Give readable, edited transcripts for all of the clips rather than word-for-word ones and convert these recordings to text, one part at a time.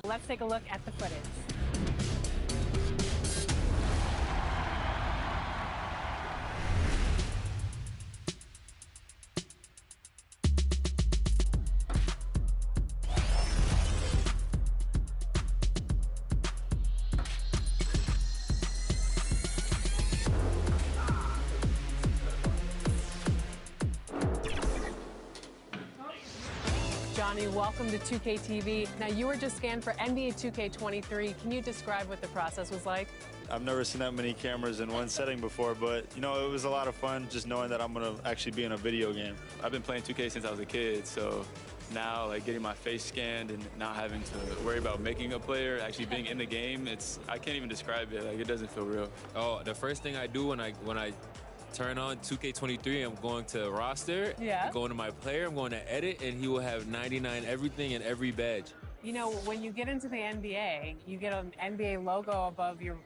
Let's take a look at the footage. Johnny, welcome to 2K TV. Now, you were just scanned for NBA 2K23. Can you describe what the process was like? I've never seen that many cameras in one setting before, but, you know, it was a lot of fun just knowing that I'm going to actually be in a video game. I've been playing 2K since I was a kid, so now, like, getting my face scanned and not having to worry about making a player, actually being in the game, I can't even describe it. Like, it doesn't feel real. Oh, the first thing I do when I turn on 2K23, I'm going to roster, I'm going to my player, I'm going to edit, and he will have 99 everything and every badge. You know, when you get into the NBA, you get an NBA logo above your...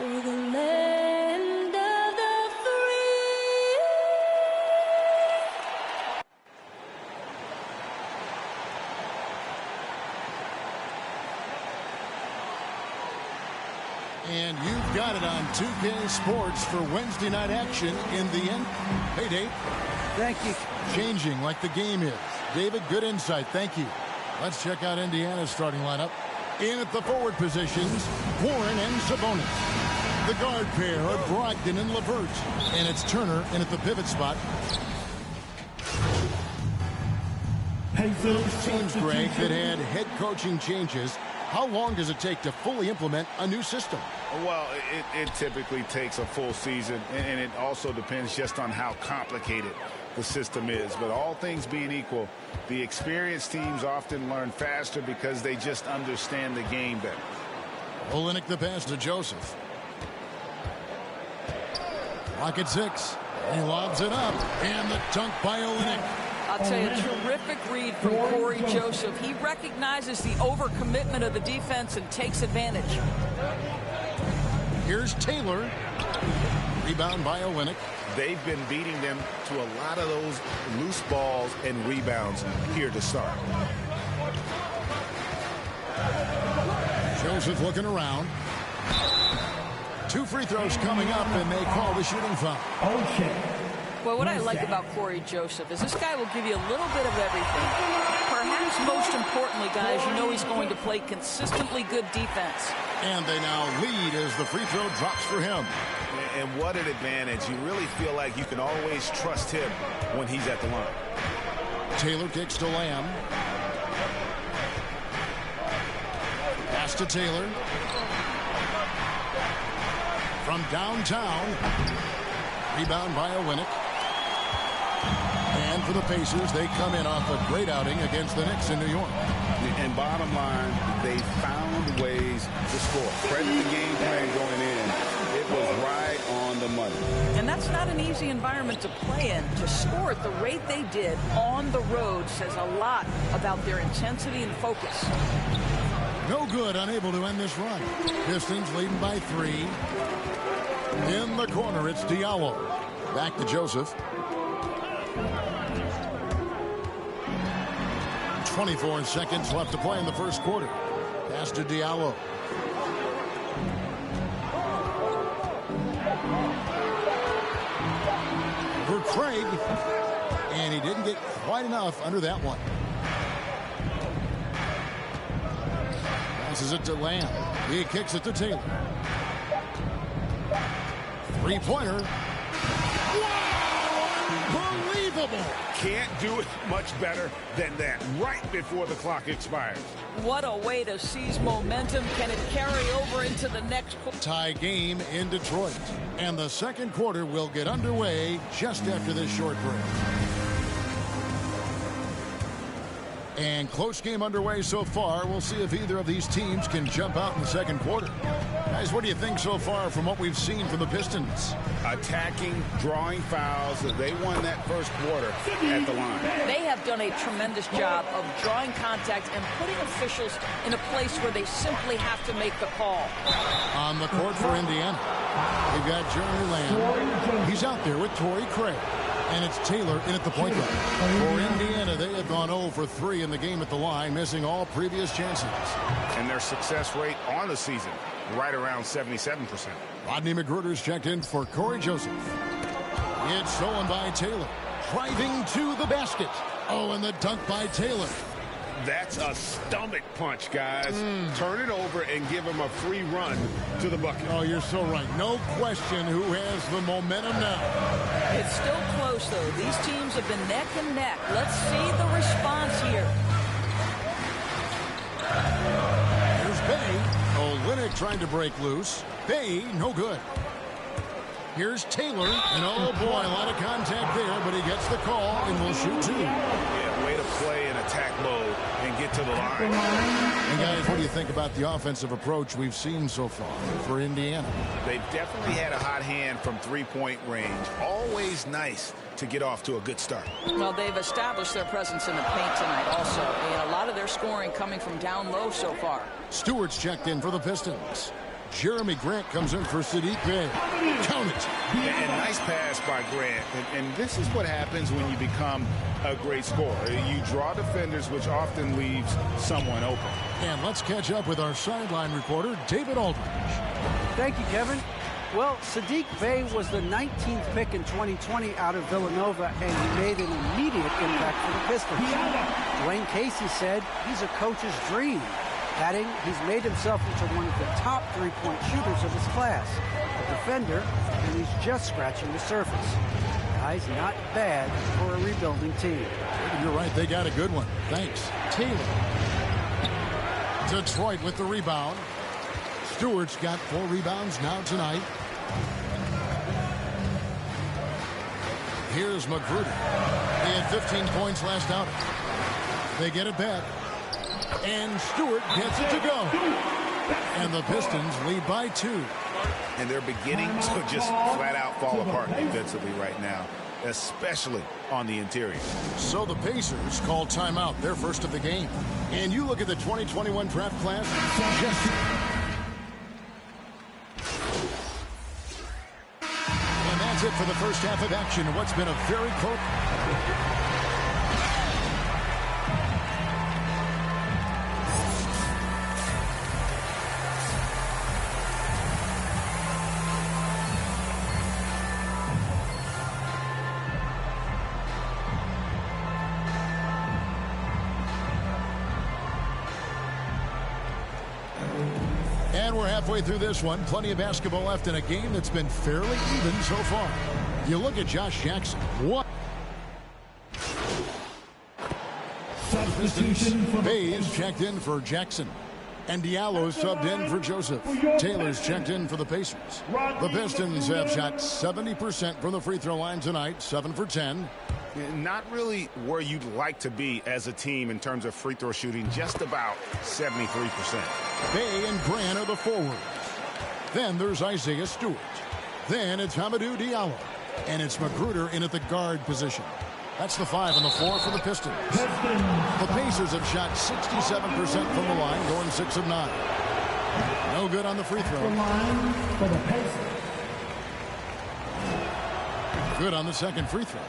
We're the land of the free. And you've got it on 2K Sports for Wednesday night action in the end. Hey, Dave. Thank you. Changing like the game is. David, good insight. Thank you. Let's check out Indiana's starting lineup. In at the forward positions, Warren and Sabonis. The guard pair are Brogdon and LeVert. And it's Turner in at the pivot spot. Seems, Greg, that had head coaching changes. How long does it take to fully implement a new system? Well, it typically takes a full season, and it also depends just on how complicated the system is. But all things being equal, the experienced teams often learn faster because they just understand the game better. Olynyk the pass to Joseph. Clock at 6. He lobs it up, and the dunk by Olynyk. I'll tell you, a terrific read from Corey Joseph. He recognizes the overcommitment of the defense and takes advantage. Here's Taylor. Rebound by Olynyk. They've been beating them to a lot of those loose balls and rebounds here to start. Joseph looking around. 2 free throws coming up, and they call the shooting foul. Well, what I like about Corey Joseph is this guy will give you a little bit of everything. Perhaps most importantly, guys, you know he's going to play consistently good defense. And they now lead as the free throw drops for him. And what an advantage. You really feel like you can always trust him when he's at the line. Taylor kicks to Lamb. Pass to Taylor. From downtown. Rebound by Olynyk. And for the Pacers, they come in off a great outing against the Knicks in New York. And bottom line, they found ways to score. Credit the game plan going in. It was right on the money. And that's not an easy environment to play in. To score at the rate they did on the road says a lot about their intensity and focus. No good, unable to end this run. Pistons leading by 3. In the corner, it's Diallo. Back to Joseph. 24 seconds left to play in the first quarter. Pass to Diallo. For Craig. And he didn't get quite enough under that one. Passes it to Lamb. He kicks it to Taylor. Three-pointer. Unbelievable. Can't do it much better than that right before the clock expires. What a way to seize momentum. Can it carry over into the next quarter? Tie game in Detroit. And the second quarter will get underway just after this short break. And close game underway so far. We'll see if either of these teams can jump out in the second quarter. Guys, what do you think so far from what we've seen from the Pistons? Attacking, drawing fouls. They won that first quarter at the line. They have done a tremendous job of drawing contact and putting officials in a place where they simply have to make the call. On the court for Indiana, we've got Jeremy Lamb. He's out there with Torrey Craig. And it's Taylor in at the point guard. For Indiana, they have gone 0 for 3 in the game at the line, missing all previous chances. And their success rate on the season, right around 77%. Rodney McGruder's checked in for Corey Joseph. It's stolen by Taylor. Driving to the basket. Oh, and the dunk by Taylor. That's a stomach punch, guys. Turn it over and give him a free run to the bucket. Oh, you're so right. No question who has the momentum now. It's still close, though. These teams have been neck and neck. Let's see the response here. Here's Bay. Olynyk trying to break loose. Bay, no good. Here's Taylor. And oh, boy, a lot of contact there, but he gets the call and will shoot 2. Yeah, way to play in attack mode and get to the line. And guys, what do you think about the offensive approach we've seen so far for Indiana? They've definitely had a hot hand from three-point range. Always nice to get off to a good start. Well, they've established their presence in the paint tonight also. And a lot of their scoring coming from down low so far. Stewart's checked in for the Pistons. Jeremy Grant comes in for Saddiq Bey. Count it. And nice pass by Grant. And this is what happens when you become a great scorer. You draw defenders, which often leaves someone open. And let's catch up with our sideline reporter, David Aldridge. Thank you, Kevin. Well, Saddiq Bey was the 19th pick in 2020 out of Villanova, and he made an immediate impact for the Pistons. Dwayne Casey said he's a coach's dream, adding he's made himself into one of the top three-point shooters of his class, a defender, and he's just scratching the surface. Guy's not bad for a rebuilding team. You're right, they got a good one. Thanks. Taylor. Detroit with the rebound. Stewart's got 4 rebounds now tonight. Here's McGruder. He had 15 points last outing. They get it back. And Stewart gets it to go. And the Pistons lead by 2. And they're beginning to just flat out fall apart defensively right now, especially on the interior. So the Pacers call timeout, their first of the game. And you look at the 2021 draft class. And that's it for the first half of action. What's been a very close. And we're halfway through this one. Plenty of basketball left in a game that's been fairly even so far. You look at Josh Jackson. What? Bayes checked in for Jackson. And Diallo subbed in for Joseph. Taylor's checked in for the Pacers. The Pistons have shot 70% from the free throw line tonight, 7 for 10. Not really where you'd like to be as a team in terms of free throw shooting, just about 73%. Bey and Grant are the forwards. Then there's Isaiah Stewart. Then it's Hamidou Diallo. And it's McGruder in at the guard position. That's the 5 and the 4 for the Pistons. The Pacers have shot 67% from the line, going 6 of 9. No good on the free throw. Good on the second free throw.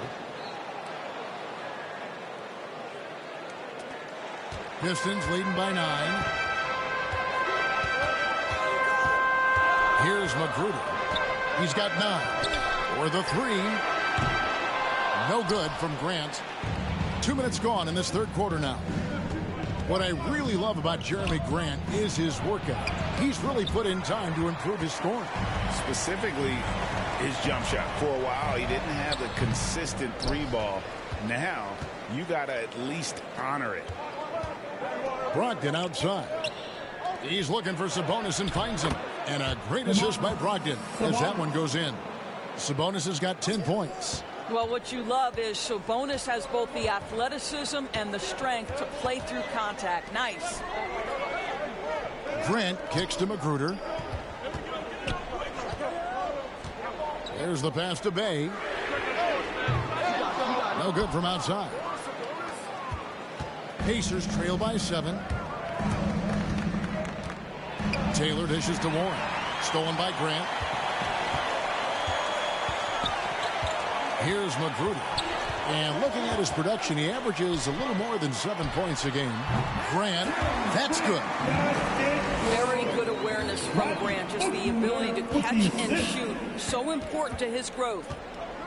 Pistons leading by 9. Here's McGruder. He's got 9. For the 3. No good from Grant. 2 minutes gone in this third quarter now. What I really love about Jeremy Grant is his workout. He's really put in time to improve his scoring. Specifically, his jump shot. For a while, he didn't have the consistent 3-ball. Now, you got to at least honor it. Brogdon outside. He's looking for Sabonis and finds him. And a great assist by Brogdon as that one goes in. Sabonis has got 10 points. Well, what you love is Sabonis has both the athleticism and the strength to play through contact. Nice. Grant kicks to Magruder. There's the pass to Bay. No good from outside. Pacers trail by 7. Taylor dishes to Warren. Stolen by Grant. Here's Magruder. And looking at his production, he averages a little more than 7 points a game. Grant, that's good. Very good awareness from Grant. Just the ability to catch and shoot. So important to his growth.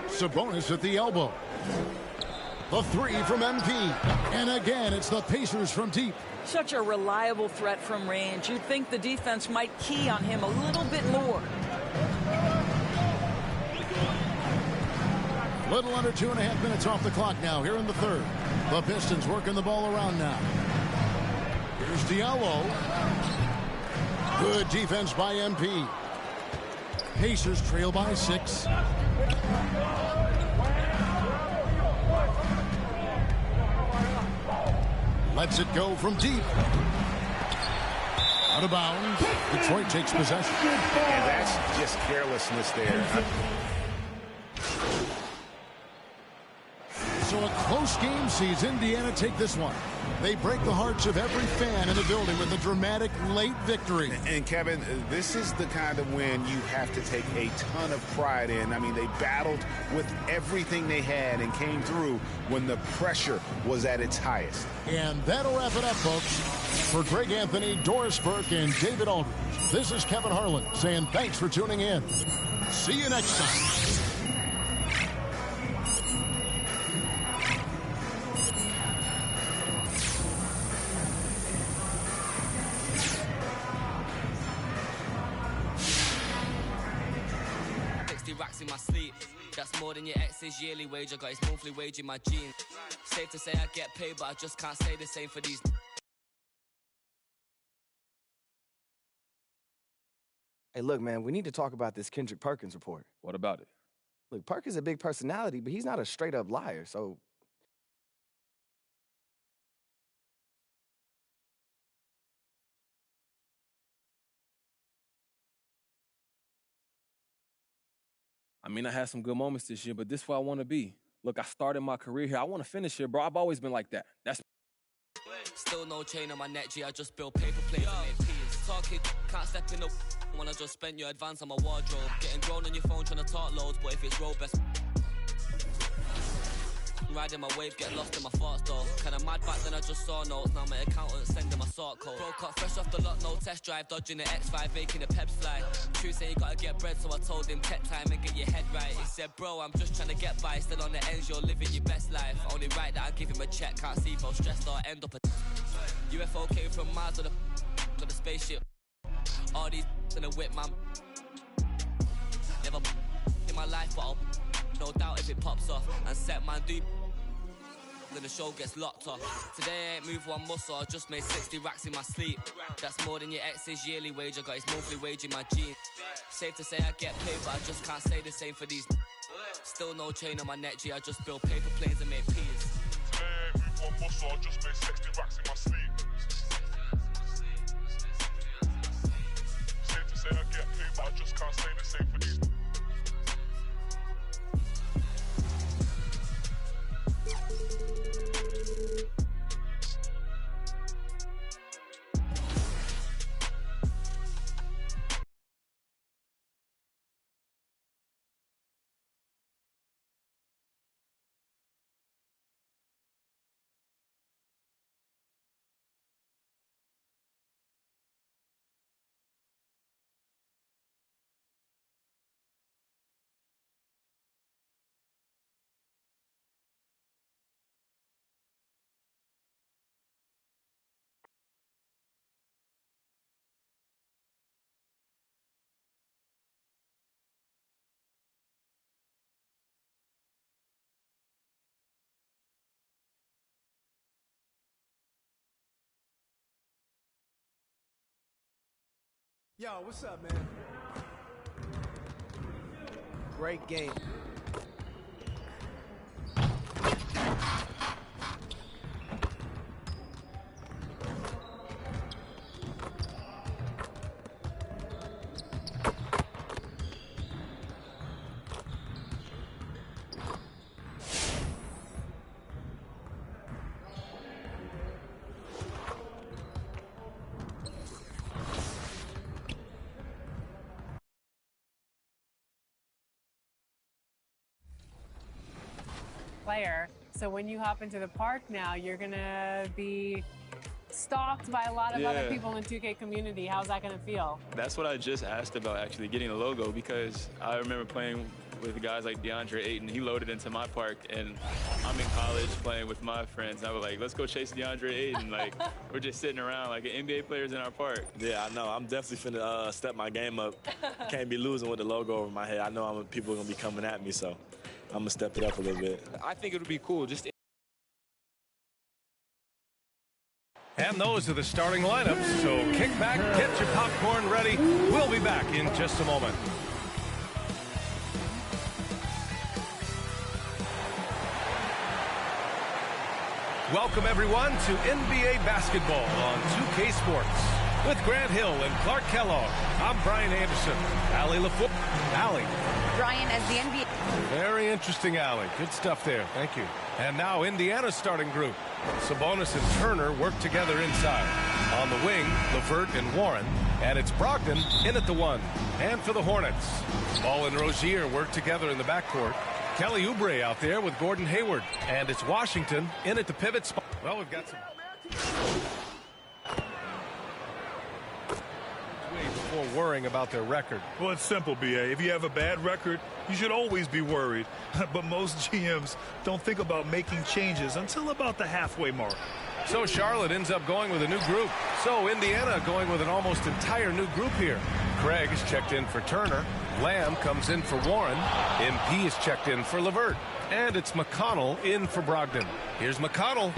Sabonis at the elbow. The 3 from MP. And again, it's the Pacers from deep. Such a reliable threat from range. You'd think the defense might key on him a little bit more. Little under 2.5 minutes off the clock now here in the third. The Pistons working the ball around now. Here's Diallo. Good defense by MP. Pacers trail by 6. Lets it go from deep. Out of bounds. Detroit takes possession. And that's just carelessness there. So a close game sees Indiana take this one. They break the hearts of every fan in the building with a dramatic late victory. And Kevin, this is the kind of win you have to take a ton of pride in. I mean, they battled with everything they had and came through when the pressure was at its highest. And that'll wrap it up, folks. For Greg Anthony, Doris Burke, and David Aldridge, this is Kevin Harlan saying thanks for tuning in. See you next time. Racks in my sleep. That's more than your ex's yearly wage. I got his monthly wage in my jeans. Safe to say I get paid, but I just can't say the same for these. Hey, look, man, we need to talk about this Kendrick Perkins report. What about it? Look, Perkins is a big personality, but he's not a straight-up liar, so... I mean, I had some good moments this year, but this is where I want to be. Look, I started my career here. I want to finish here, bro. I've always been like that. That's still no chain on my neck, G. I just build paper planes and make peas. Talking, can't step in the when I just spent your advance on my wardrobe. Getting grown on your phone trying to talk loads, but if it's road best. Riding my wave, get lost in my thoughts though. Kinda mad back then I just saw notes. Now my accountant sending my sort code. Broke up fresh off the lot, no test drive. Dodging the X5, making the peps fly. True say you gotta get bread, so I told him pet time and get your head right. He said, bro, I'm just trying to get by. Still on the ends, you're living your best life. Only right that I give him a check. Can't see if I'm stressed or end up a UFO came from Mars on the spaceship. All these in a whip, man. Never in my life, but I'll no doubt if it pops off. And set man do then the show gets locked off. Today I ain't moved one muscle, I just made 60 racks in my sleep. That's more than your ex's yearly wage, I got his monthly wage in my jeans. Safe to say I get paid, but I just can't say the same for these. Still no chain on my neck, G, I just build paper planes and make peas. Today I ain't moved one muscle, I just made 60 racks in my sleep. Safe to say I get paid, but I just can't say the same for these. Yo, what's up, man? Great game. player. So when you hop into the park now, you're going to be stalked by a lot of other people in the 2K community. How's that going to feel? That's what I just asked about, actually, getting a logo, because I remember playing with guys like DeAndre Ayton. He loaded into my park, and I'm in college playing with my friends. And I was like, let's go chase DeAndre Ayton. Like, we're just sitting around like NBA players in our park. Yeah, I know. I'm definitely finna step my game up. Can't be losing with the logo over my head. I know people are going to be coming at me, so I'm going to step it up a little bit. I think it would be cool. Just And those are the starting lineups. So kick back, get your popcorn ready. We'll be back in just a moment. Welcome, everyone, to NBA basketball on 2K Sports. With Grant Hill and Clark Kellogg, I'm Brian Anderson. Allie LaFour. Allie. Brian, as the NBA. Very interesting, Allie. Good stuff there. Thank you. And now Indiana's starting group. Sabonis and Turner work together inside. On the wing, LeVert and Warren. And it's Brogdon in at the 1. And for the Hornets, Ball and Rozier work together in the backcourt. Kelly Oubre out there with Gordon Hayward. And it's Washington in at the pivot spot. Well, we've got some before worrying about their record. Well, it's simple, B.A. If you have a bad record, you should always be worried. But most GMs don't think about making changes until about the halfway mark. So Charlotte ends up going with a new group. So Indiana going with an almost entire new group here. Craig is checked in for Turner. Lamb comes in for Warren. MP is checked in for LeVert. And it's McConnell in for Brogdon. Here's McConnell.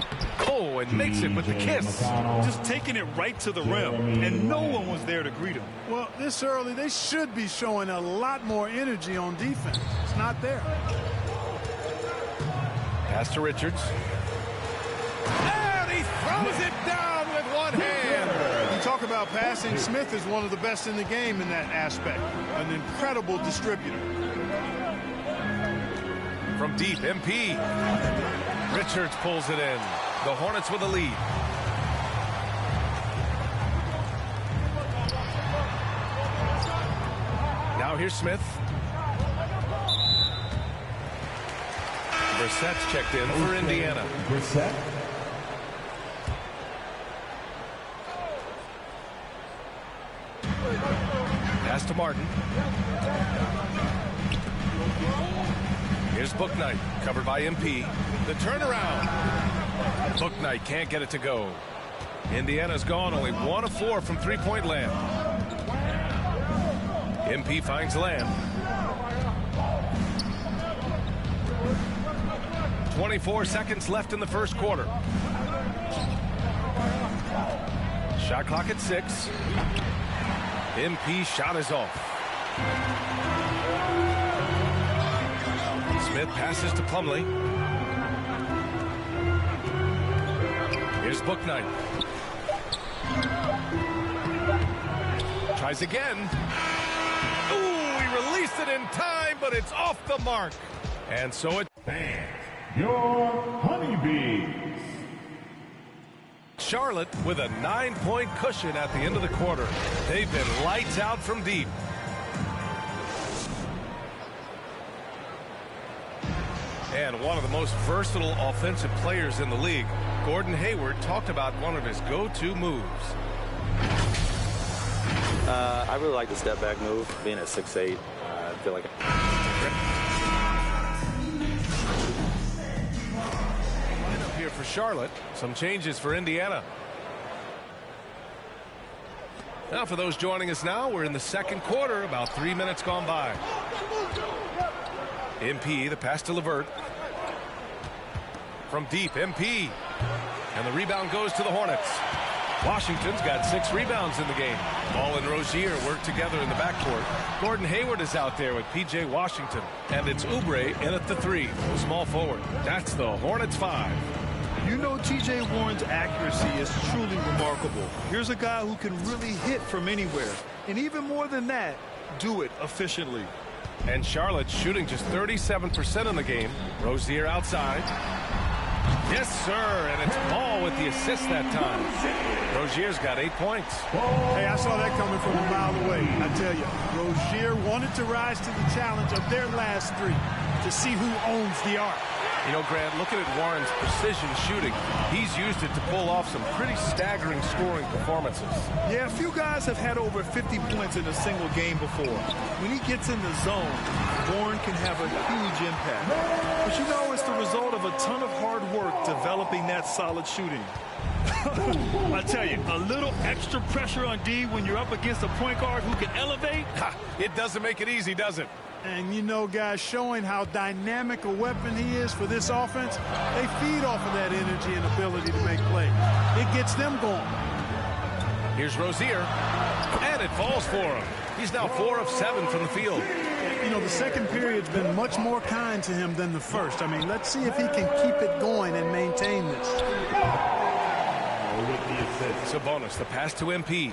Oh, and makes it with the kiss. Just taking it right to the rim, and no one was there to greet him. Well, this early, they should be showing a lot more energy on defense. It's not there. Pass to Richards. And he throws it down with one hand. You talk about passing, Smith is one of the best in the game in that aspect. An incredible distributor. From deep, MP. Richards pulls it in. The Hornets with a lead. Now here's Smith. Brissett's checked in for Indiana. Brissett. Pass to Martin. Here's Bouknight, covered by MP. The turnaround. Bouknight can't get it to go. Indiana's gone only 1 of 4 from three-point land. MP finds Lamb. 24 seconds left in the first quarter. Shot clock at 6. MP shot is off. Smith passes to Plumlee. Here's Bouknight. Tries again. Ooh, he released it in time, but it's off the mark. And so it... Your Honeybees. Charlotte with a 9-point cushion at the end of the quarter. They've been lights out from deep. And one of the most versatile offensive players in the league, Gordon Hayward, talked about one of his go-to moves. I really like the step back move, being at 6'8". I feel like Lineup here for Charlotte. Some changes for Indiana. Now for those joining us now, we're in the second quarter, about 3 minutes gone by. MP, the pass to LeVert. From deep, MP. And the rebound goes to the Hornets. Washington's got 6 rebounds in the game. Ball and Rozier work together in the backcourt. Gordon Hayward is out there with P.J. Washington. And it's Oubre in at the 3, small forward. That's the Hornets 5. You know T.J. Warren's accuracy is truly remarkable. Here's a guy who can really hit from anywhere. And even more than that, do it efficiently. And Charlotte shooting just 37% in the game. Rozier outside. Yes, sir, and it's Ball with the assist that time. Rozier's got 8 points. Hey, I saw that coming from a mile away. I tell you, Rozier wanted to rise to the challenge of their last 3 to see who owns the arc. You know, Grant, looking at Warren's precision shooting, he's used it to pull off some pretty staggering scoring performances. Yeah, a few guys have had over 50 points in a single game before. When he gets in the zone, Warren can have a huge impact. But you know, it's the result of a ton of hard work developing that solid shooting. I tell you, a little extra pressure on D when you're up against a point guard who can elevate. It doesn't make it easy, does it? And you know, guys, showing how dynamic a weapon he is for this offense, they feed off of that energy and ability to make plays. It gets them going. Here's Rozier, and it falls for him. He's now 4 of 7 from the field. You know, the second period's been much more kind to him than the first. I mean, let's see if he can keep it going and maintain this. Sabonis, the pass to MP.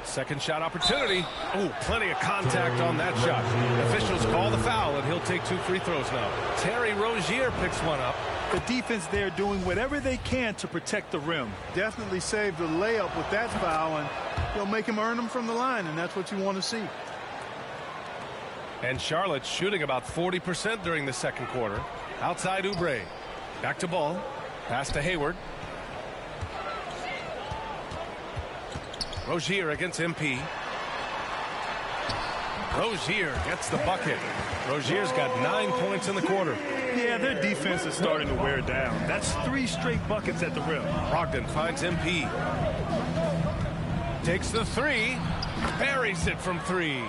Second shot opportunity. Oh, plenty of contact on that shot. Officials call the foul, and he'll take 2 free throws now. Terry Rozier picks one up. The defense there doing whatever they can to protect the rim. Definitely saved the layup with that foul, and he'll make him earn them from the line, and that's what you want to see. And Charlotte shooting about 40% during the second quarter. Outside Oubre. Back to Ball. Pass to Hayward. Rozier against MP. Rozier gets the bucket. Rozier's got 9 points in the quarter. Yeah, their defense is starting to wear down. That's 3 straight buckets at the rim. Brogdon finds MP. Takes the 3. Buries it from 3.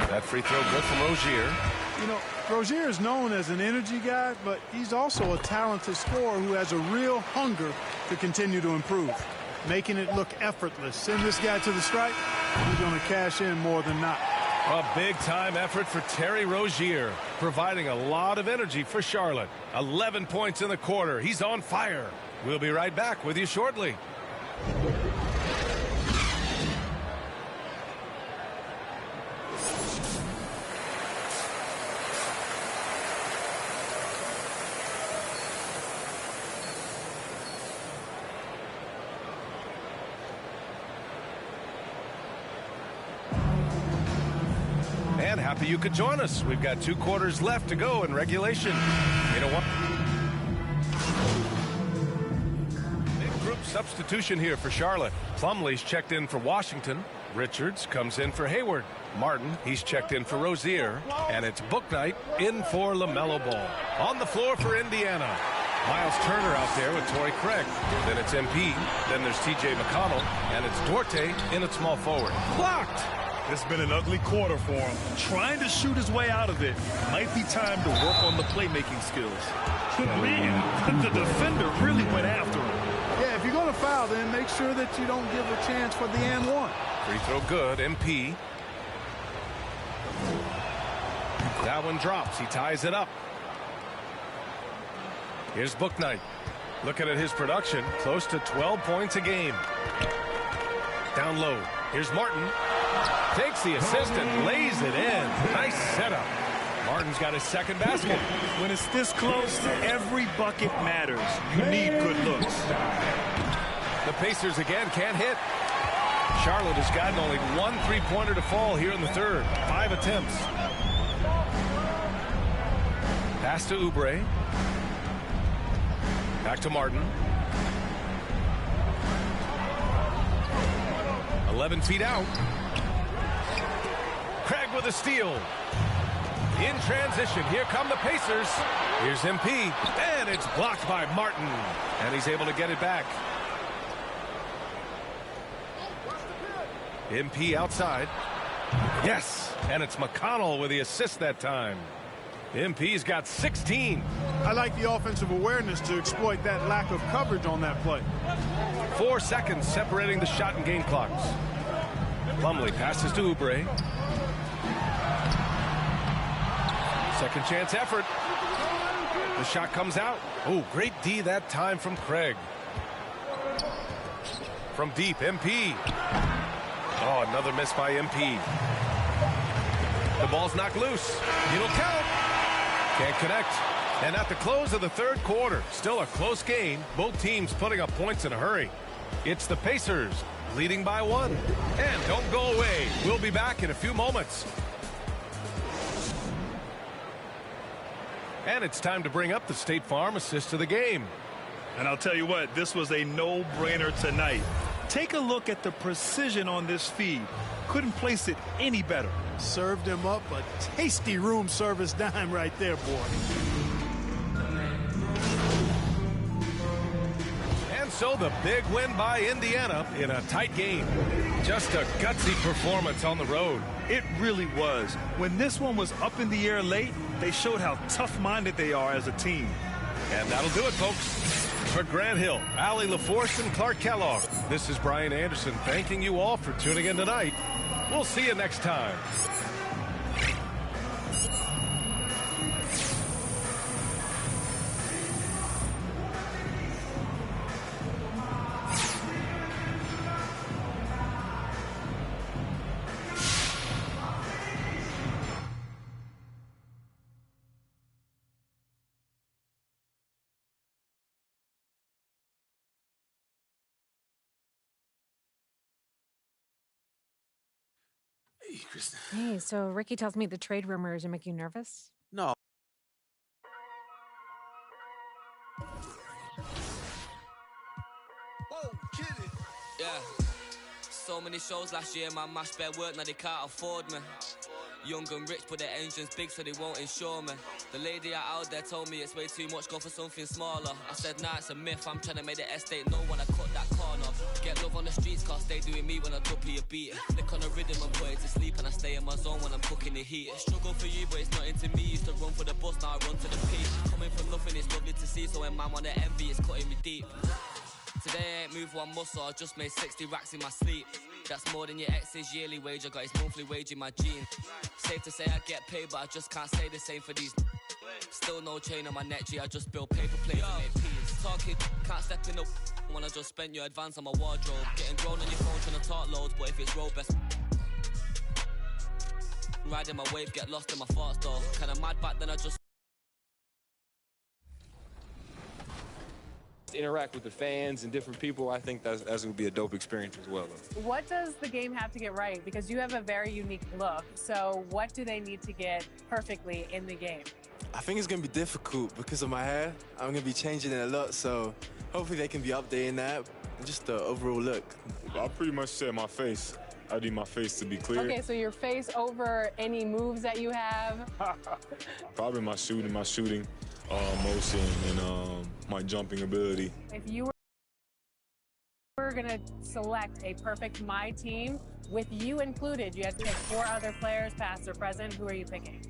That free throw good from Rozier. You know, Rozier is known as an energy guy, but he's also a talented scorer who has a real hunger to continue to improve, making it look effortless. Send this guy to the stripe, he's going to cash in more than not. A big-time effort for Terry Rozier, providing a lot of energy for Charlotte. 11 points in the quarter. He's on fire. We'll be right back with you shortly. And happy you could join us. We've got 2 quarters left to go in regulation. You know what? Big group substitution here for Charlotte. Plumlee's checked in for Washington. Richards comes in for Hayward. Martin, he's checked in for Rozier. And it's Bouknight in for LaMelo Ball. On the floor for Indiana. Miles Turner out there with Torrey Craig. Then it's MP. Then there's T.J. McConnell. And it's Duarte in at small forward. Blocked! It's been an ugly quarter for him. Trying to shoot his way out of it. Might be time to work on the playmaking skills. Man, the defender really went after him. Yeah, if you're going to foul, then make sure that you don't give a chance for the and one. Free throw good. MP. That one drops. He ties it up. Here's Bouknight. Looking at his production, close to 12 points a game. Down low. Here's Martin. Takes the assist and lays it in. Nice setup. Martin's got his second basket. When it's this close, every bucket matters. You need good looks. The Pacers again can't hit. Charlotte has gotten only 1 3-pointer to fall here in the third. 5 attempts. Pass to Oubre. Back to Martin. 11 feet out. Craig with a steal. In transition, here come the Pacers. Here's MP, and it's blocked by Martin. And he's able to get it back. MP outside. Yes, and it's McConnell with the assist that time. MP's got 16. I like the offensive awareness to exploit that lack of coverage on that play. 4 seconds separating the shot and game clocks. Plumlee passes to Oubre. Second chance effort. The shot comes out. Oh, great D that time from Craig. From deep, MP. Oh, another miss by MP. The ball's knocked loose. It'll count. Can't connect. And at the close of the third quarter, still a close game. Both teams putting up points in a hurry. It's the Pacers leading by 1. And don't go away. We'll be back in a few moments. And it's time to bring up the State Farm assist of the game. And I'll tell you what, this was a no-brainer tonight. Take a look at the precision on this feed. Couldn't place it any better. Served him up a tasty room service dime right there, boy. And so the big win by Indiana in a tight game. Just a gutsy performance on the road. It really was. When this one was up in the air late, they showed how tough-minded they are as a team. And that'll do it, folks. For Grant Hill, Allie LaForce, and Clark Kellogg, this is Brian Anderson thanking you all for tuning in tonight. We'll see you next time. Hey, so Ricky tells me the trade rumors are making you nervous? No. Yeah. So many shows last year, man, mashed bare work, now they can't afford me. Young and rich, but their engine's big, so they won't insure me. The lady out there told me it's way too much, go for something smaller. I said, nah, it's a myth, I'm trying to make the estate know when I cut that corner. Get love on the streets, cause they doing me when I duppy a beat. Flick on the rhythm and put it to sleep, and I stay in my zone when I'm cooking the heat. Struggle for you, but it's not into me. Used to run for the bus, now I run to the peak. Coming from nothing, it's lovely to see, so when man wanna envy, it's cutting me deep. Today I ain't moved one muscle, I just made 60 racks in my sleep. That's more than your ex's yearly wage, I got his monthly wage in my jeans. Safe to say I get paid, but I just can't say the same for these. Still no chain on my neck, G, I just build paper plates and make peas. Talking, can't step in the when I just spent your advance on my wardrobe. Getting grown on your phone trying to talk loads, but if it's road best. Riding my wave, get lost in my thoughts though. Kinda mad back then I just interact with the fans and different people. I think that's going to be a dope experience as well. What does the game have to get right? Because you have a very unique look. So what do they need to get perfectly in the game? I think it's going to be difficult because of my hair. I'm going to be changing it a lot, so hopefully they can be updating that. Just the overall look. I pretty much said my face. I need my face to be clear. Okay, so your face over any moves that you have? Probably my shooting motion and my jumping ability. If you were going to select a perfect My Team, with you included, you had to pick 4 other players, past or present. Who are you picking?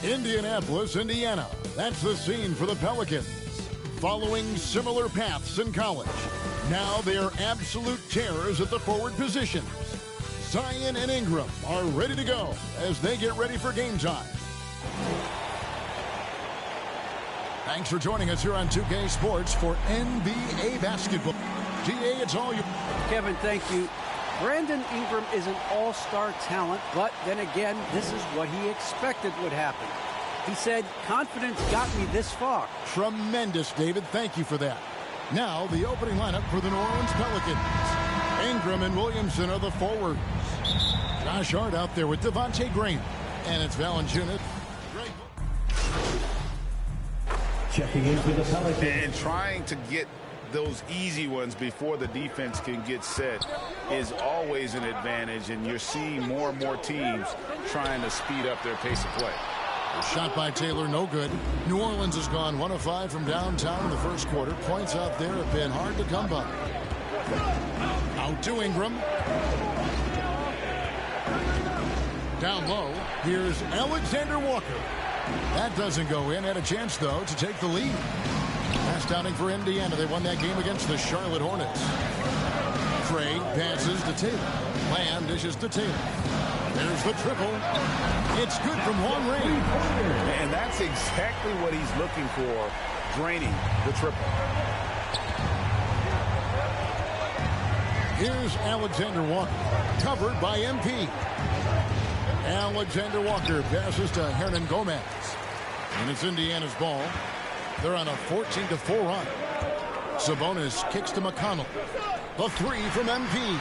Indianapolis, Indiana. That's the scene for the Pelicans. Following similar paths in college, now they are absolute terrors at the forward positions. Zion and Ingram are ready to go as they get ready for game time. Thanks for joining us here on 2K Sports for NBA basketball. GA, it's all you. Kevin, thank you. Brandon Ingram is an all-star talent, but then again, this is what he expected would happen. He said, confidence got me this far. Tremendous, David. Thank you for that. Now, the opening lineup for the New Orleans Pelicans. Ingram and Williamson are the forwards. Josh Hart out there with Devontae Graham. And it's Valanciunas. Checking in for the Pelicans. And trying to get those easy ones before the defense can get set is always an advantage. And you're seeing more and more teams trying to speed up their pace of play. The shot by Taylor, no good. New Orleans has gone 1 of 5 from downtown in the first quarter. Points out there have been hard to come by. Out to Ingram. Down low, here's Alexander Walker. That doesn't go in. Had a chance, though, to take the lead. Last outing for Indiana. They won that game against the Charlotte Hornets. Trey passes to Taylor. Lamb dishes to Taylor. There's the triple. It's good from long range. And that's exactly what he's looking for, draining the triple. Here's Alexander Walker, covered by MP. Alexander Walker passes to Hernan Gomez. And it's Indiana's ball. They're on a 14-4 run. Sabonis kicks to McConnell. The three from MP.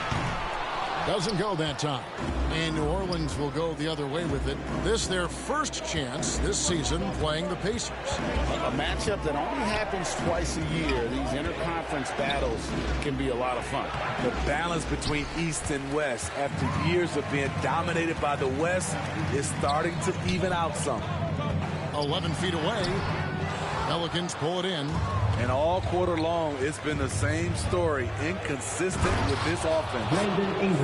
Doesn't go that time. And New Orleans will go the other way with it. This their first chance this season playing the Pacers. A matchup that only happens twice a year. These interconference battles can be a lot of fun. The balance between East and West after years of being dominated by the West is starting to even out some. 11 feet away. Pelicans pull it in. And all quarter long, it's been the same story. Inconsistent with this offense.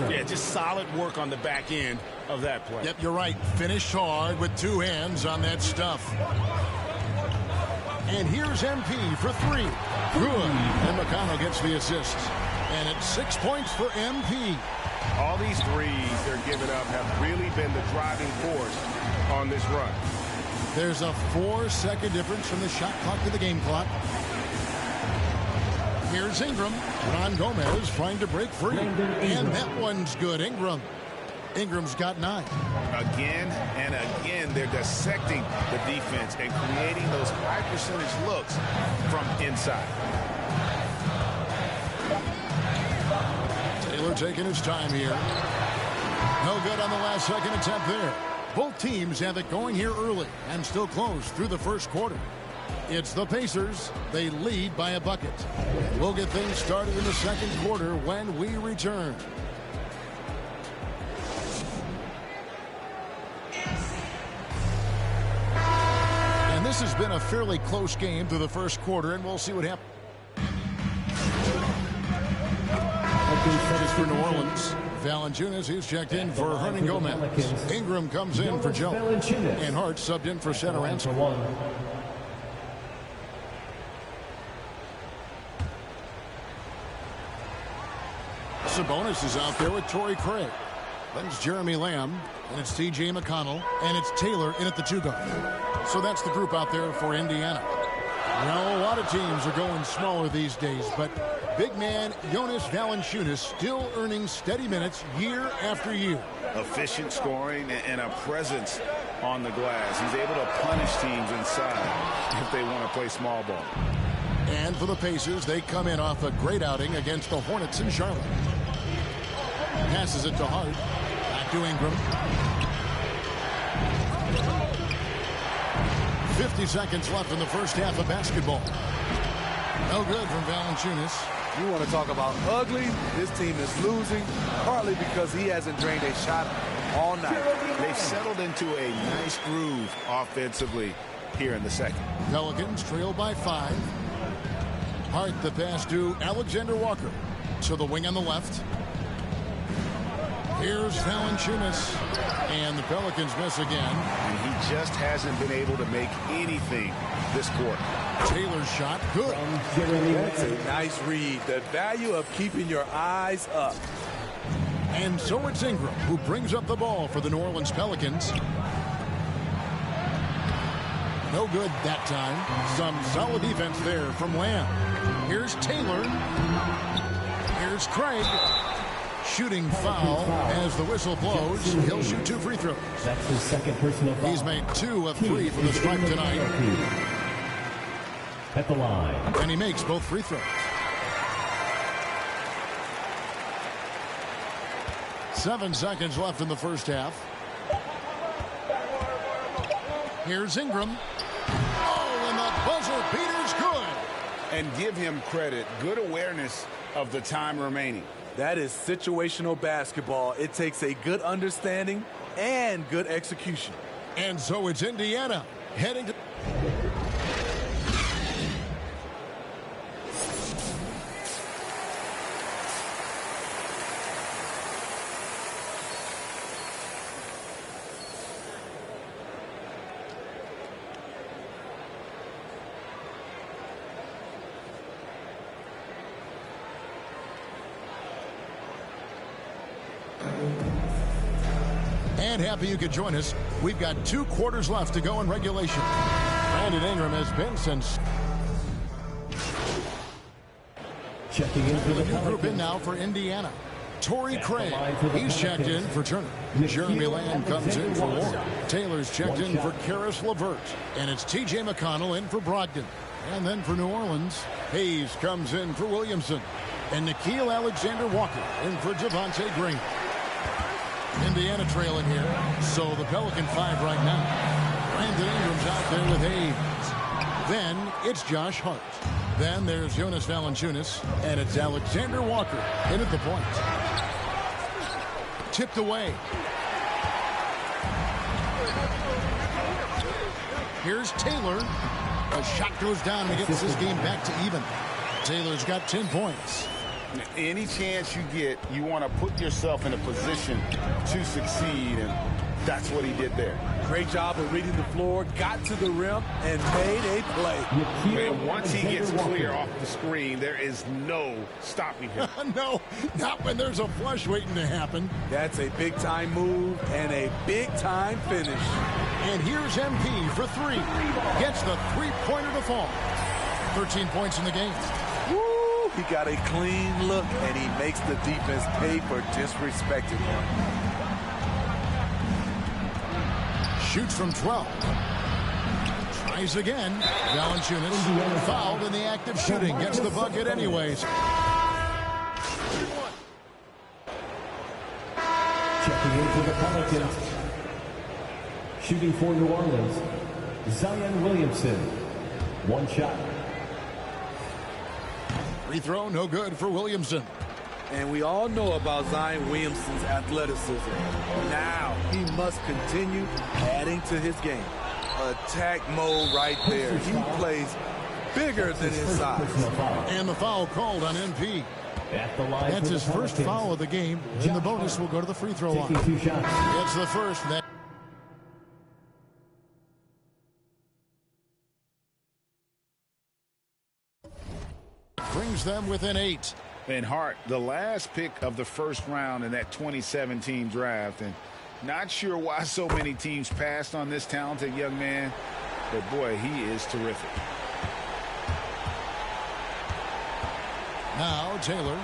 Yeah, just solid work on the back end of that play. Yep, you're right. Finished hard with two hands on that stuff. And here's MP for three. Good. And McConnell gets the assist. And it's 6 points for MP. All these threes they're giving up have really been the driving force on this run. There's a 4-second difference from the shot clock to the game clock. Here's Ingram. Ron Gomez trying to break free. And that one's good. Ingram's got 9. Again and again, they're dissecting the defense and creating those high percentage looks from inside. Taylor taking his time here. No good on the last second attempt there. Both teams have it going here early and still close through the first quarter. It's the Pacers. They lead by a bucket. We'll get things started in the second quarter when we return. And this has been a fairly close game through the first quarter, and we'll see what happens. As for New Orleans, Valanciunas, he's checked in for Hernan Gomez. Ingram comes in for Joe. And Hart subbed in for Satoransky. Sabonis is out there with Torrey Craig. Then it's Jeremy Lamb, and it's T.J. McConnell, and it's Taylor in at the 2 guard. So that's the group out there for Indiana. Now, a lot of teams are going smaller these days, but big man Jonas Valanciunas still earning steady minutes year after year. Efficient scoring and a presence on the glass. He's able to punish teams inside if they want to play small ball. And for the Pacers, they come in off a great outing against the Hornets in Charlotte. Passes it to Hart. Back to Ingram. 50 seconds left in the first half of basketball. No good from Valanciunas. You want to talk about ugly? This team is losing, partly because he hasn't drained a shot all night. They've settled into a nice groove offensively here in the second. Pelicans trail by 5. Hart the pass to Alexander Walker. To the wing on the left. Here's Valanciunas. And the Pelicans miss again. And he just hasn't been able to make anything this quarter. Taylor's shot, good. That's a nice read. The value of keeping your eyes up. And so it's Ingram who brings up the ball for the New Orleans Pelicans. No good that time. Some solid defense there from Lamb. Here's Taylor. Here's Craig. Shooting foul as the whistle blows. He'll shoot 2 free throws. That's his second personal foul. He's made 2 of 3 from the stripe tonight. At the line. And he makes both free throws. 7 seconds left in the first half. Here's Ingram. Oh, and the buzzer beater's good. And give him credit. Good awareness of the time remaining. That is situational basketball. It takes a good understanding and good execution. And so it's Indiana heading to... And happy you could join us. We've got 2 quarters left to go in regulation. Brandon Ingram has been since... Checking in for the new group in now for Indiana. Torrey Craig, he's checked in for Turner. Jeremy Lamb comes in for Warren. Taylor's checked in for Karis LeVert. And it's T.J. McConnell in for Brogdon. And then for New Orleans, Hayes comes in for Williamson. And Nickeil Alexander-Walker in for Javonte Green. Indiana trailing here. So the Pelican 5 right now. Brandon Ingram's out there with Hayes. Then it's Josh Hart. Then there's Jonas Valanciunas. And it's Alexander Walker in at the point. Tipped away. Here's Taylor. A shot goes down and gets this game back to even. Taylor's got 10 points. Any chance you get, you want to put yourself in a position to succeed, and that's what he did there. Great job of reading the floor, got to the rim, and made a play. Man, once he gets clear off the screen, there is no stopping him. No, not when there's a flush waiting to happen. That's a big-time move and a big-time finish. And here's MP for 3. Gets the three-pointer to fall. 13 points in the game. Woo! He got a clean look, and he makes the defense pay for disrespecting him. Shoots from 12. Tries again. Valanciunas fouled in the act of shooting. Gets the bucket anyways. Checking in for the Pelicans. Shooting for New Orleans, Zion Williamson. One shot. Free throw, no good for Williamson. And we all know about Zion Williamson's athleticism. Now he must continue adding to his game. Attack mode right there. He plays bigger than his size. And the foul called on MP. That's his first foul of the game. And the bonus will go to the free throw line. It's the first. Brings them within 8. And Hart, the last pick of the first round in that 2017 draft. And not sure why so many teams passed on this talented young man. But, boy, he is terrific. Now Taylor.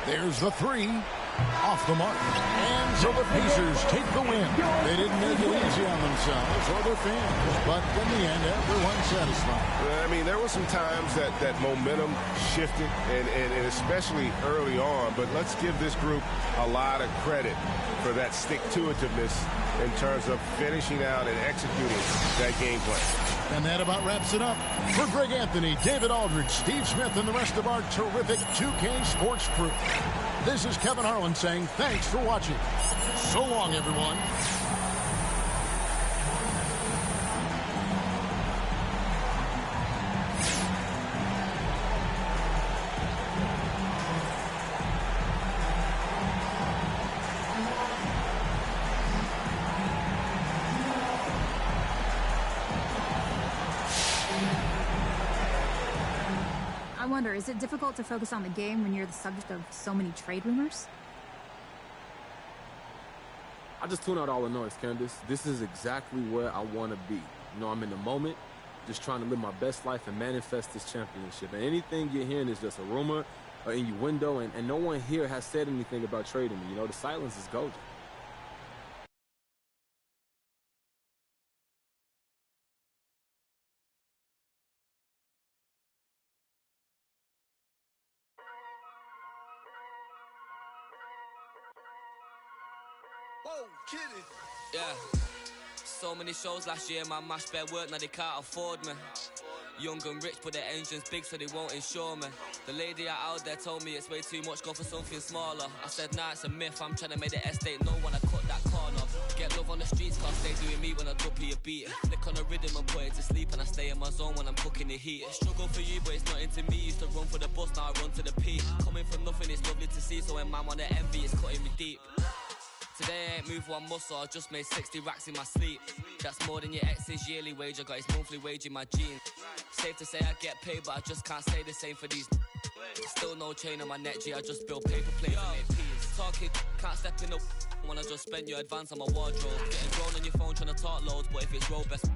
There's the 3. Off the mark. And so the Pacers take the win. They didn't make it easy on themselves or their fans. But in the end, everyone's satisfied. I mean, there were some times that momentum shifted, and especially early on. But let's give this group a lot of credit for that stick-to-itiveness in terms of finishing out and executing that game plan. And that about wraps it up. For Greg Anthony, David Aldridge, Steve Smith, and the rest of our terrific 2K Sports crew, this is Kevin Harlan saying thanks for watching. So long, everyone. I wonder, is it difficult to focus on the game when you're the subject of so many trade rumors? I just tune out all the noise, Candace. This is exactly where I want to be. You know, I'm in the moment, just trying to live my best life and manifest this championship. And anything you're hearing is just a rumor or innuendo, and no one here has said anything about trading me. You know, the silence is golden. Yeah. So many shows last year, man, mashed bare work, now they can't afford me. Young and rich, but their engine's big, so they won't insure me. The lady out there told me it's way too much, go for something smaller. I said, nah, it's a myth, I'm trying to make the estate know when I cut that corner. Get love on the streets, can't stay doing me when I duppy a beat. Flick on the rhythm and put it to sleep, and I stay in my zone when I'm cooking the heat. Struggle for you, but it's not into me. Used to run for the bus, now I run to the peak. Coming from nothing, it's lovely to see, so when man wanna envy, it's cutting me deep. Today I ain't moved one muscle, I just made 60 racks in my sleep. That's more than your ex's yearly wage, I got his monthly wage in my jeans. Safe to say I get paid, but I just can't say the same for these. Still no chain on my neck, G, I just build paper plates and make peas. Talking, can't step in up when I just spend your advance on my wardrobe. Getting drawn on your phone trying to talk loads, but if it's road best,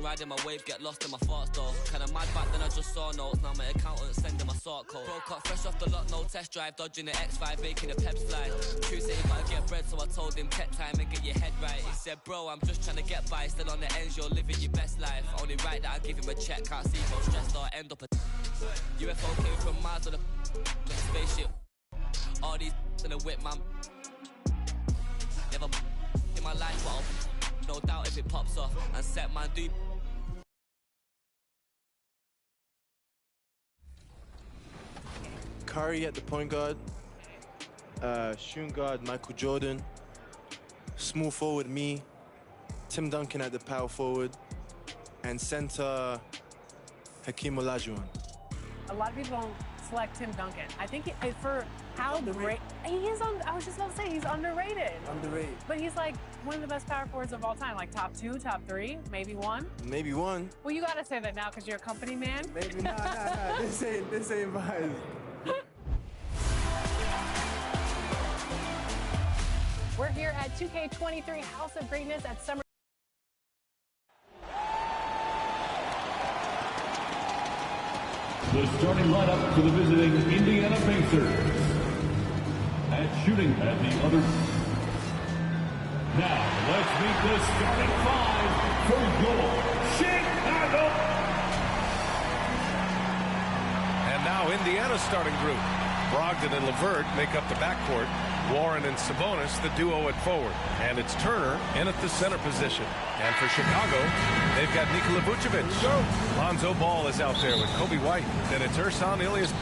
Riding my wave, get lost in my thoughts though. Kinda mad back then I just saw notes. Now my accountant sending my sort code. Broke up fresh off the lot, no test drive. Dodging the X5, making the peps fly. True say you gotta get bread, so I told him tech time and get your head right. He said, bro, I'm just trying to get by. Still on the ends, you're living your best life. Only right that I give him a check. Can't see so stressed or end up a UFO came from Mars on a spaceship. All these in a whip, man. Never in my life, but I'll no doubt if it pops off and set man do. Curry at the point guard, shooting guard Michael Jordan, small forward me, Tim Duncan at the power forward, and center Hakeem Olajuwon. A lot of people don't select Tim Duncan. I think for how great he is, I was just about to say he's underrated. Underrated. But he's like one of the best power forwards of all time, like top 2, top 3, maybe 1. Maybe 1. Well, you gotta say that now because you're a company man. Maybe nah. This ain't mine. We're here at 2K23 House of Greatness at Summer. The starting lineup for the visiting Indiana Pacers. And shooting at the other. Now, let's meet the starting 5 for your Chicago. And now Indiana's starting group. Brogdon and LeVert make up the backcourt. Warren and Sabonis, the duo at forward. And it's Turner in at the center position. And for Chicago, they've got Nikola Vucevic. Lonzo Ball is out there with Kobe White. Then it's Ersan Ilyas.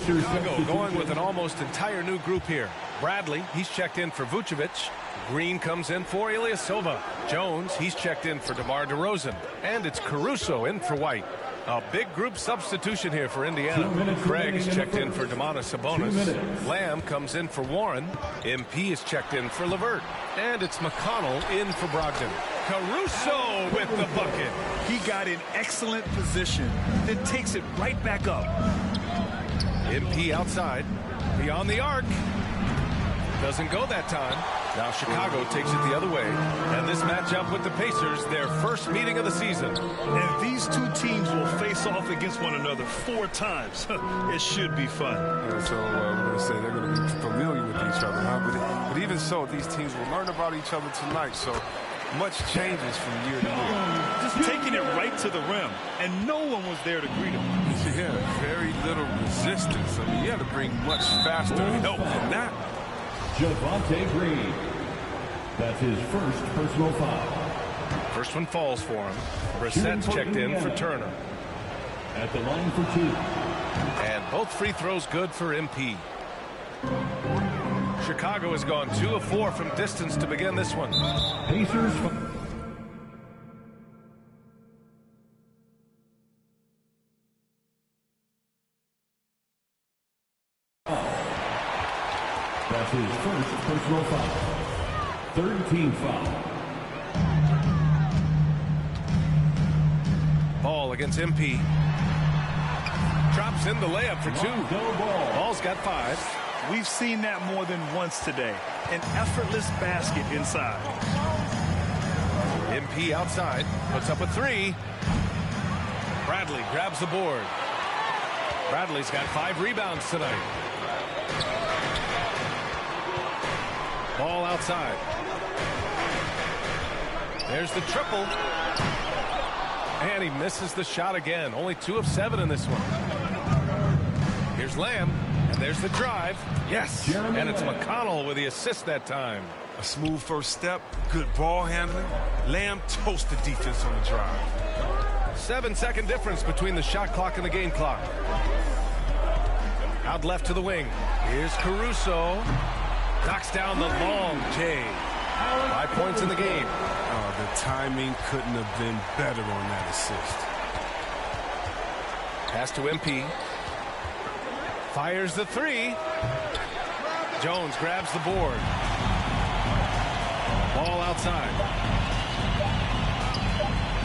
Chicago going with an almost entire new group here. Bradley, he's checked in for Vucevic. Green comes in for Ilyasova. Jones, he's checked in for DeMar DeRozan. And it's Caruso in for White. A big group substitution here for Indiana. Craig is checked in for Domantas Sabonis. Lamb comes in for Warren. MP is checked in for LeVert. And it's McConnell in for Brogdon. Caruso with the bucket. He got in excellent position, then takes it right back up. MP outside. Beyond the arc. Doesn't go that time. Now Chicago takes it the other way. And this matchup with the Pacers, their first meeting of the season. And these two teams will face off against one another 4 times. It should be fun. So we're going to say they're going to be familiar with each other. Huh? But even so, these teams will learn about each other tonight. So much changes from year to year. Just taking it right to the rim, and no one was there to greet him. Yeah, very little resistance. I mean, you had to bring much faster help than that. Javonte Green. That's his first personal foul. First one falls for him. Brissett's checked in for Turner. At the line for 2. And both free throws good for MP. Chicago has gone 2 of 4 from distance to begin this one. Pacers. That's his first personal foul. 3rd team foul. Ball against MP. Drops in the layup for 2. Ball's got 5. We've seen that more than once today. An effortless basket inside. MP outside. Puts up a 3. Bradley grabs the board. Bradley's got 5 rebounds tonight. Ball outside. There's the triple. And he misses the shot again. Only 2 of 7 in this one. Here's Lamb. And there's the drive. Yes. And it's McConnell with the assist that time. A smooth first step. Good ball handling. Lamb toast the defense on the drive. 7-second difference between the shot clock and the game clock. Out left to the wing. Here's Caruso. Knocks down the long J. 5 points in the game. Oh, the timing couldn't have been better on that assist. Pass to MP. Fires the 3. Jones grabs the board. Ball outside.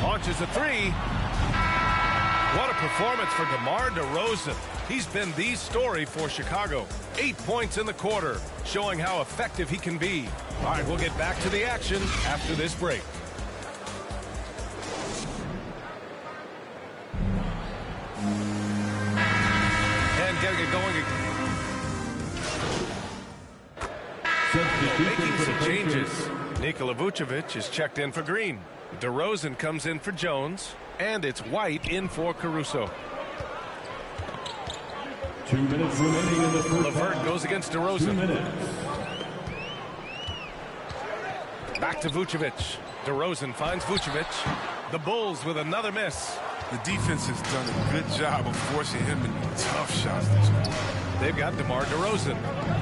Launches a 3. What a performance for DeMar DeRozan. He's been the story for Chicago. 8 points in the quarter, showing how effective he can be. All right, we'll get back to the action after this break. And getting it going. Making some changes. Nikola Vucevic is checked in for Green. DeRozan comes in for Jones. And it's White in for Caruso. 2 minutes remaining in the first LeVert half. goes against DeRozan. 2 minutes. Back to Vucevic. DeRozan finds Vucevic. The Bulls with another miss. The defense has done a good job of forcing him into tough shots this quarter. They've got DeMar DeRozan.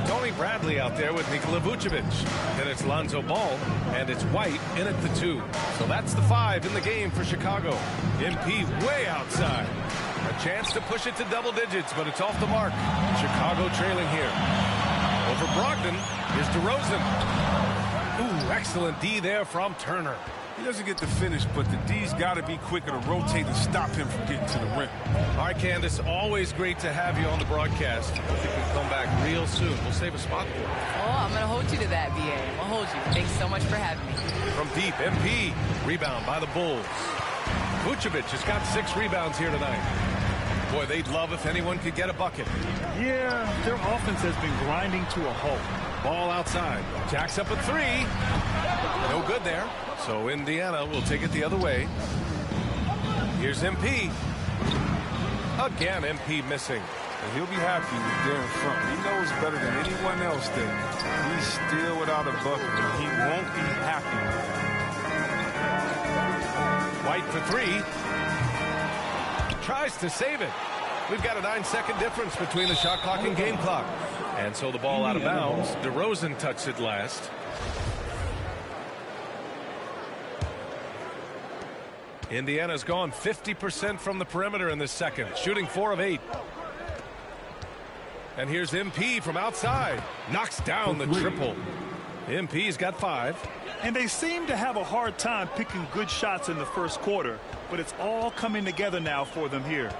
Tony Bradley out there with Nikola Vucevic. Then it's Lonzo Ball, and it's White in at the 2. So that's the 5 in the game for Chicago. MP way outside. A chance to push it to double digits, but it's off the mark. Chicago trailing here. Over Brogdon is DeRozan. Ooh, excellent D there from Turner. He doesn't get the finish, but the D's got to be quicker to rotate and stop him from getting to the rim. All right, Candace, always great to have you on the broadcast. I think you can come back real soon. We'll save a spot for you. Oh, I'm going to hold you to that, BA. I'm going to hold you. Thanks so much for having me. From deep, MP. Rebound by the Bulls. Vucevic has got 6 rebounds here tonight. Boy, they'd love if anyone could get a bucket. Yeah, their offense has been grinding to a halt. Ball outside. Jacks up a 3. No good there. So Indiana will take it the other way. Here's MP. Again, MP missing. And he'll be happy with there in front. He knows better than anyone else that he's still without a bucket, and he won't be happy. White for 3. Tries to save it. We've got a 9-second difference between the shot clock and game clock. And so the ball out of bounds. DeRozan touched it last. Indiana's gone 50% from the perimeter in this second, shooting 4 of 8. And here's MP from outside. Knocks down the triple. MP's got 5. And they seem to have a hard time picking good shots in the first quarter, but it's all coming together now for them here.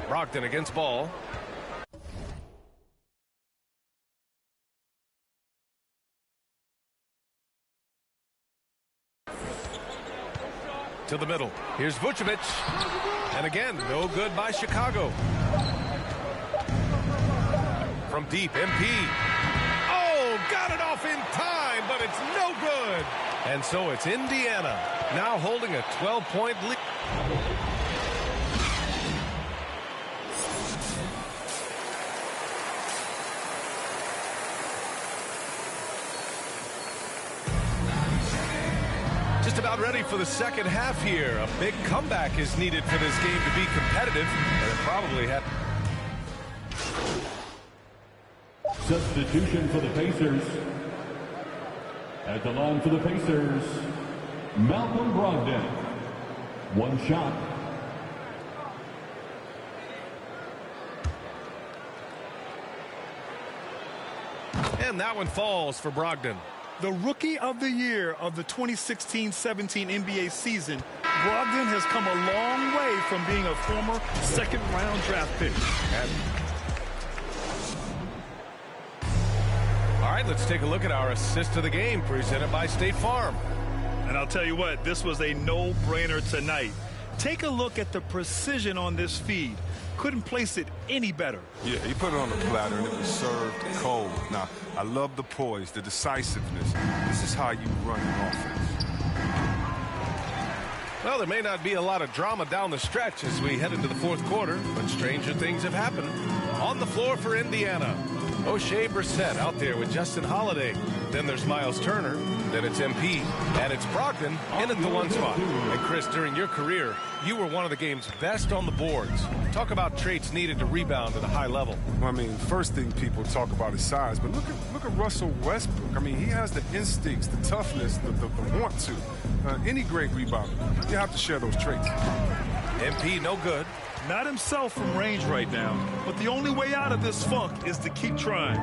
Brogdon against Ball. To the middle. Here's Vucevic. And again, no good by Chicago. From deep, MP. Oh, got it off in time, but it's no good. And so it's Indiana now holding a 12-point lead. Just about ready for the second half here. A big comeback is needed for this game to be competitive, and it probably had. Substitution for the Pacers. At the line for the Pacers, Malcolm Brogdon. 1 shot. And that one falls for Brogdon. The Rookie of the Year of the 2016-17 NBA season, Brogdon has come a long way from being a former second-round draft pick. All right, let's take a look at our assist of the game presented by State Farm. And I'll tell you what, this was a no-brainer tonight. Take a look at the precision on this feed. Couldn't place it any better. Yeah, he put it on the platter and it was served cold. Now, I love the poise, the decisiveness. This is how you run an offense. Well, there may not be a lot of drama down the stretch as we head into the fourth quarter, but stranger things have happened. On the floor for Indiana, O'Shea Brissett out there with Justin Holiday. Then there's Miles Turner. Then it's MP. And it's Brogdon in at the one spot. And Chris, during your career, you were one of the game's best on the boards. Talk about traits needed to rebound at a high level. I mean, first thing people talk about is size, but look at Russell Westbrook. I mean, he has the instincts, the toughness, the want to. Any great rebounder, you have to share those traits. MP no good. Not himself from range right now, but the only way out of this funk is to keep trying.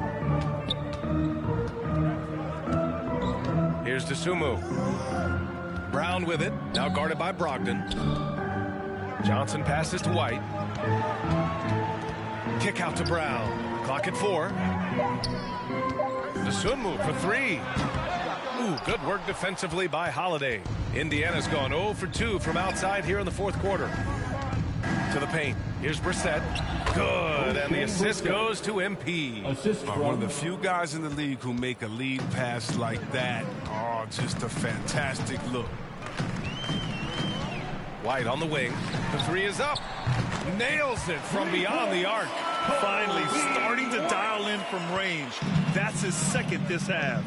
Here's Dosunmu. Brown with it, now guarded by Brogdon. Johnson passes to White. Kick out to Brown. Clock at 4. Dosunmu for 3. Ooh, good work defensively by Holiday. Indiana's gone 0 for 2 from outside here in the fourth quarter. To the paint. Here's Brissett. Good, and the assist goes to MP. One of the few guys in the league who make a lead pass like that. Oh, just a fantastic look. White on the wing. The 3 is up. Nails it from beyond the arc. Finally starting to dial in from range. That's his second this half.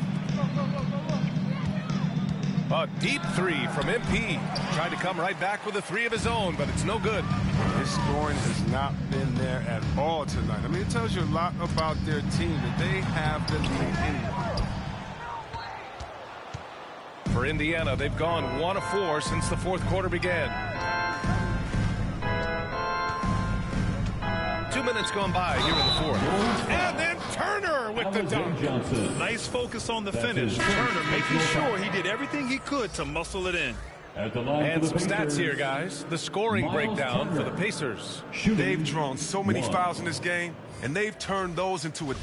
A deep 3 from MP. Tried to come right back with a 3 of his own, but it's no good. His scoring has not been there at all tonight. I mean, it tells you a lot about their team that they have the lead anyway. For Indiana, they've gone 1 of 4 since the fourth quarter began. 2 minutes gone by here in the fourth. And then Turner with the dunk. Nice focus on the finish. Turner making sure he did everything he could to muscle it in. And some stats here, guys. The scoring breakdown for the Pacers. They've drawn so many fouls in this game, and they've turned those into a...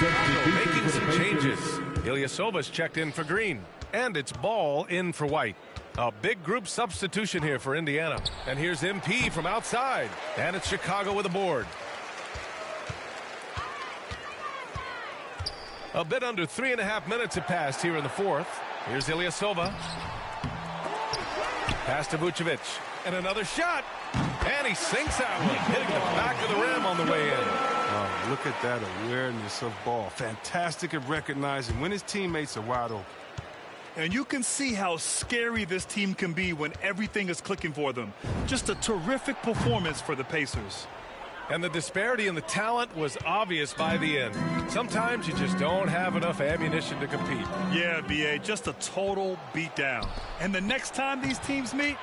Making some changes. Ilyasova's checked in for Green. And it's Ball in for White. A big group substitution here for Indiana. And here's MP from outside. And it's Chicago with a board. A bit under 3.5 minutes have passed here in the fourth. Here's Ilyasova. Pass to Vucevic. And another shot. And he sinks that one, hitting the back of the rim on the way in. Oh, look at that awareness of Ball. Fantastic at recognizing when his teammates are wide open. And you can see how scary this team can be when everything is clicking for them. Just a terrific performance for the Pacers. And the disparity in the talent was obvious by the end. Sometimes you just don't have enough ammunition to compete. Yeah, B.A., just a total beatdown. And the next time these teams meet,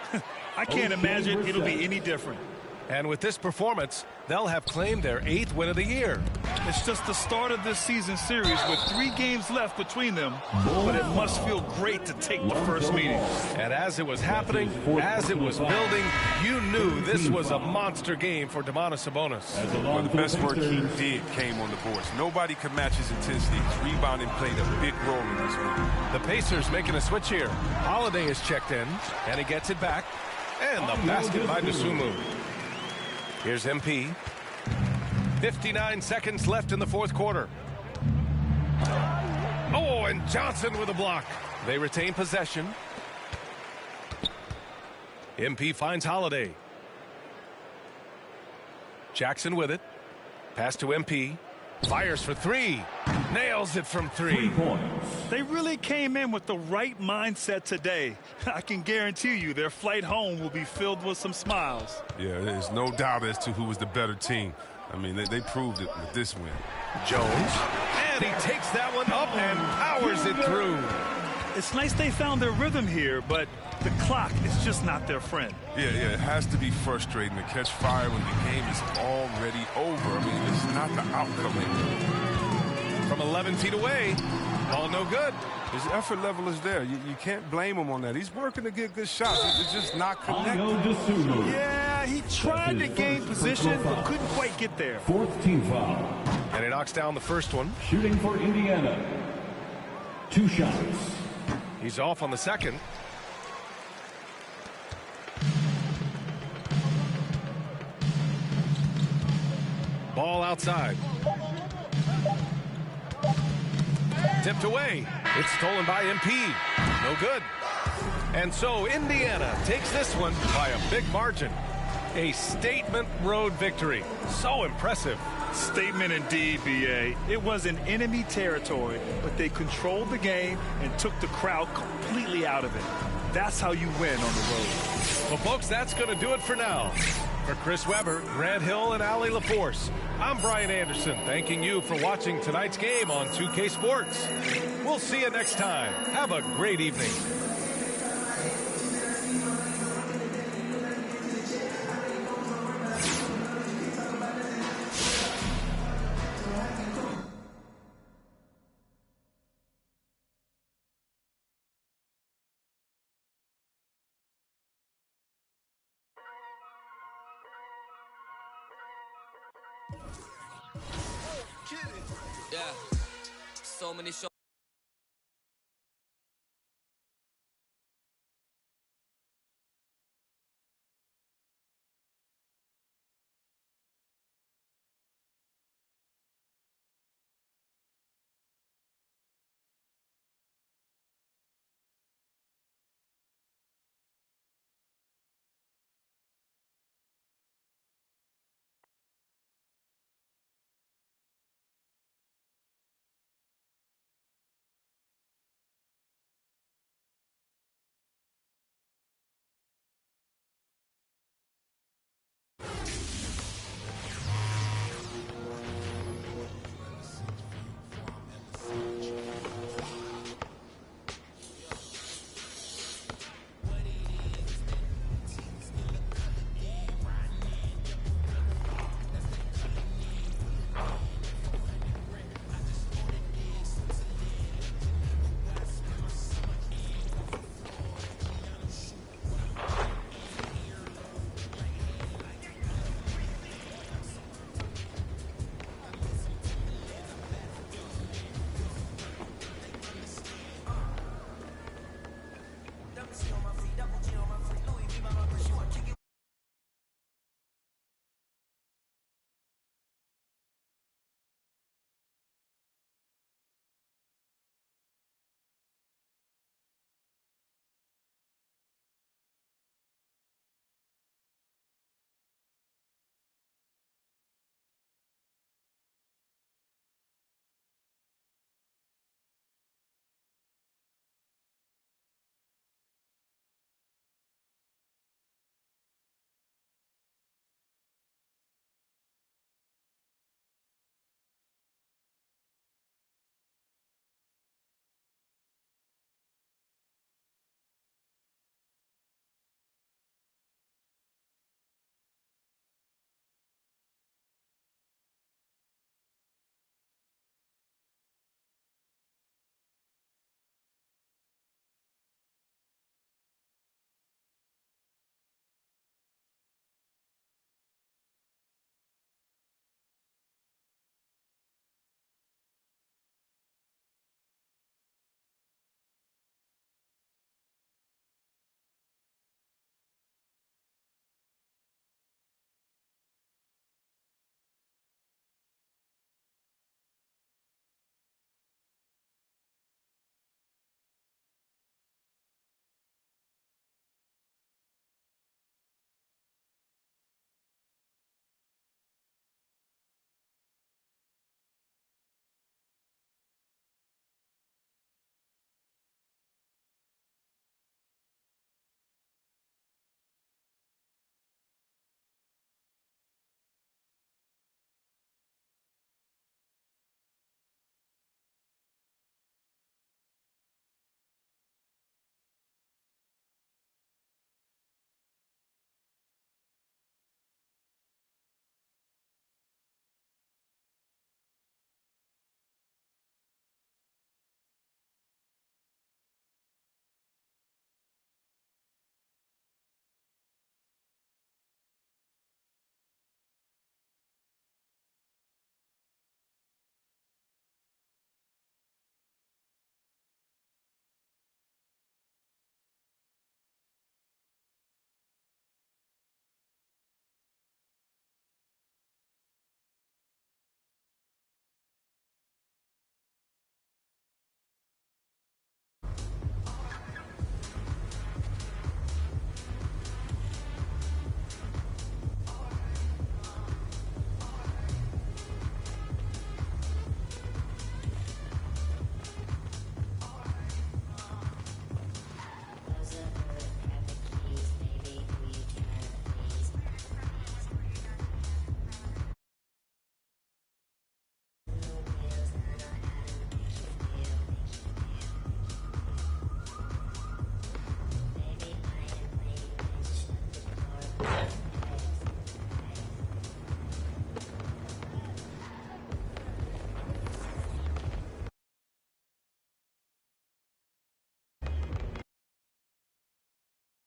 I can't imagine it'll be any different. And with this performance, they'll have claimed their 8th win of the year. It's just the start of this season series with 3 games left between them, but it must feel great to take the first meeting. And as it was happening, as it was building, you knew this was a monster game for Domantas Sabonis. Well, the best work he did came on the boards. Nobody could match his intensity. His rebounding played a big role in this one. The Pacers making a switch here. Holiday is checked in, and he gets it back. And the basket by Dosunmu. Here's MP. 59 seconds left in the fourth quarter. Oh, and Johnson with a block. They retain possession. MP finds Holiday. Jackson with it. Pass to MP. Fires for 3. Nails it from 3. They really came in with the right mindset today. I can guarantee you their flight home will be filled with some smiles. Yeah, there's no doubt as to who was the better team. I mean, they proved it with this win. Jones. And he takes that one up and powers it through. It's nice they found their rhythm here, but the clock is just not their friend. Yeah, it has to be frustrating to catch fire when the game is already over. I mean, it's not the outcome. From 11 feet away, all no good. His effort level is there. You can't blame him on that. He's working to get good shots. It's just not connected. Yeah, he tried to gain position, but couldn't quite get there. 4th team foul. And he knocks down the first one. Shooting for Indiana. 2 shots. He's off on the second. Ball outside. Tipped away. It's stolen by MP. No good. And so Indiana takes this one by a big margin. A statement road victory. So impressive. Statement indeed, B.A. It was in enemy territory, but they controlled the game and took the crowd completely out of it. That's how you win on the road. Well, folks, that's going to do it for now. For Chris Webber, Grant Hill, and Allie LaForce, I'm Brian Anderson, thanking you for watching tonight's game on 2K Sports. We'll see you next time. Have a great evening. Yeah, so many shows.